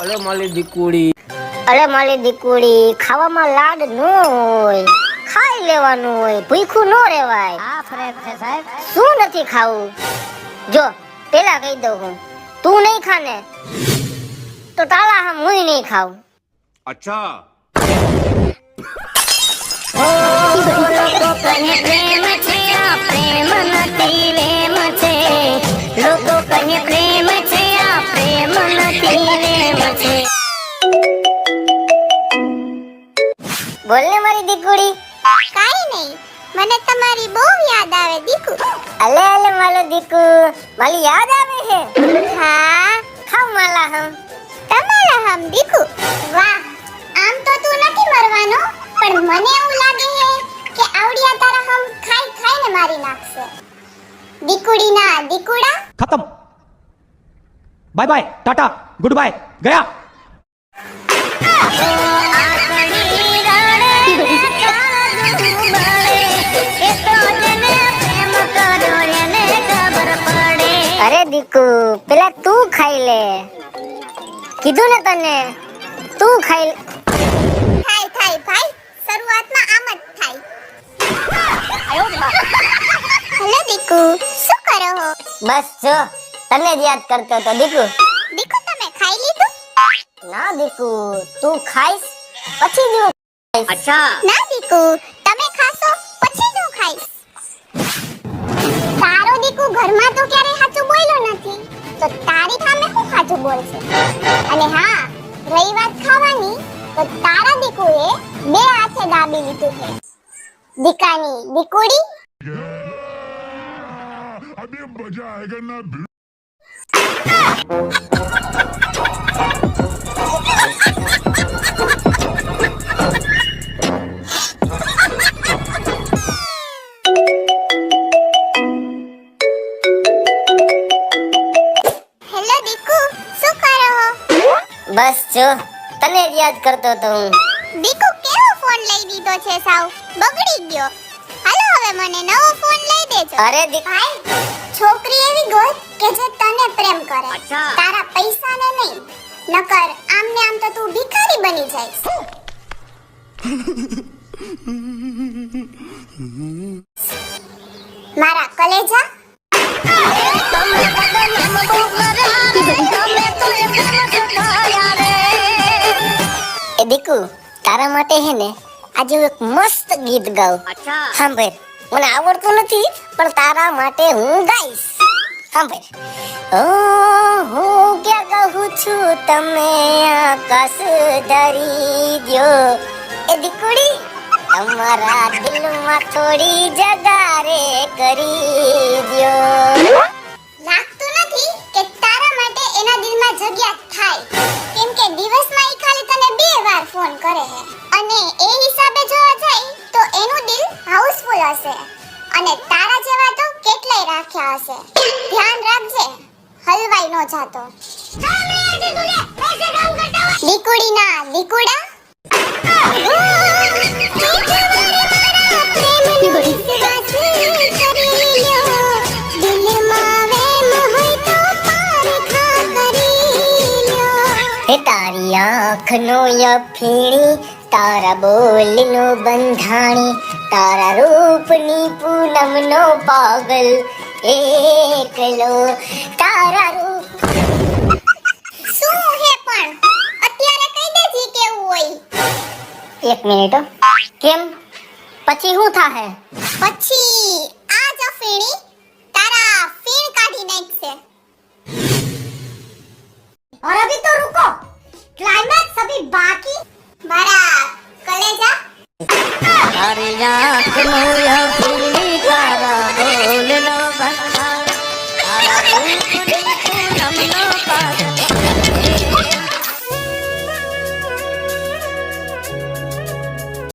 અલે માલી દીકુડી, અરે મારી દીકુડી, ખાવામાં લાડ ન હોય, ખાઈ લેવાનું હોય, ભૂખ્યું ન રહેવાય. આ ફરક છે સાહેબ. શું નથી ખાવું? જો પેલા કહી દઉં, હું તું નહીં ખાને તો તારા હમ હું નહીં ખાઉં. अच्छा લોકો કહે પ્રેમ છે, આ પ્રેમ નથી રેમ છે. લોકો કહે પ્રેમ છે, આ પ્રેમ નથી રેમ છે. બોલ ને મારી દીકુડી. કાઈ નહીં, મને તમારી બહુ યાદ આવે દીકુ. અલે અલે માલો દીકુ, મારી યાદ આવે છે. હા, ખાવ માલા હમ. તમારા હમ દીકુ. વાહ, આમ તો તું નથી મરવાનો, પણ મને એવું લાગે છે કે આવડિયા તારા હમ ખાઈ ખાઈને મારી નાખશે. દીકુડી ના દીકુડા. खत्म bye bye tata goodbye गया અરે દીકુ, પેલા તું ખાઈ લે. કીધું ને તને, તું ખાઈ લે. થાય થાય ભાઈ, શરૂઆતમાં આમ જ થાય. હેલો દીકુ, શું કરો હો? બસ જો તને જ યાદ કરતો તો દીકુ. દીકુ તમે ખાઈ લીધું? ના દીકુ, તું ખાઈશ પછી જ હું ખાઈશ. અચ્છા ના દીકુ, તમે ખાશો પછી જ હું ખાઈશ. તારો દીકુ ઘરમાં તો ક્યારે સાચું બોલ્યો નથી, તો તારી સામે શું સાચું બોલશે? અને હા, રહી વાત ખાવાની, તો તારા દીકુએ બે હાથે દાબી લીધું છે. દીકાની દીકુડી. अभी मजा आएगा ना भिड़। હેલો દીકુ, શું કરો હો? બસ જો તને જ યાદ કરતો તો હું. દીકુ કેવો ફોન લઈ દીધો છે? સાવ બગડી ગયો. હાલો હવે મને નવો ફોન લઈ દેજો. અરે દીકુ, ભાઈ, છોકરી એવી ગોત કે જે તને પ્રેમ કરે, અચ્છા. તારા પૈસાને નહીં. નકર આમને આમ તો તું ભિખારી બની જઈશ. મારા કલેજા. એ દીકુ, તારા માટે હે ને આજે હું એક મસ્ત ગીત ગાઉં. અચ્છા સાંભળ, મને આવડતું નથી પણ તારા માટે હું ગાઈશ. સાંભળ. ઓ હું ક્યાં કહું છું, તમે આકાશ ધરી દ્યો. એ દીકુડી, તમારા દિલમાં થોડી જગા રે કરી દ્યો. લાગતું નથી કે તારા માટે એના દિલમાં જગ્યા થાય, કેમ કે દિવસમાં ઈ ખાલી તને 2 વાર ફોન કરે છે. અને એ હિસાબે જોવા જાય તો એનું દિલ હાઉસફુલ હશે, અને તારા જેવા તો કેટલાય રાખ્યા હશે. ધ્યાન રાખજે, હલવાઈ નો જાતો. દીકુડી ના દીકુડા. હે તારી આંખનો યફીણી, તારા બોલનો બંધાણી, તારા રૂપની પૂનમનો પાગલ એકલો. તારા રૂપ શું હે પણ અત્યારે કહી દેજી કેવું હોય. એક મિનિટ હો. કેમ પછી શું થાહે? પછી આ જ ફીણી તારા ફીણ કાઢી નાખશે. और अभी तो रुको, क्लाइमैक्स अभी बाकी. मारा कलेजा. તારી આંખનો યફીણી, તારા બોલનો બંધાણી, તારા રૂપની પૂનમનો પાગલ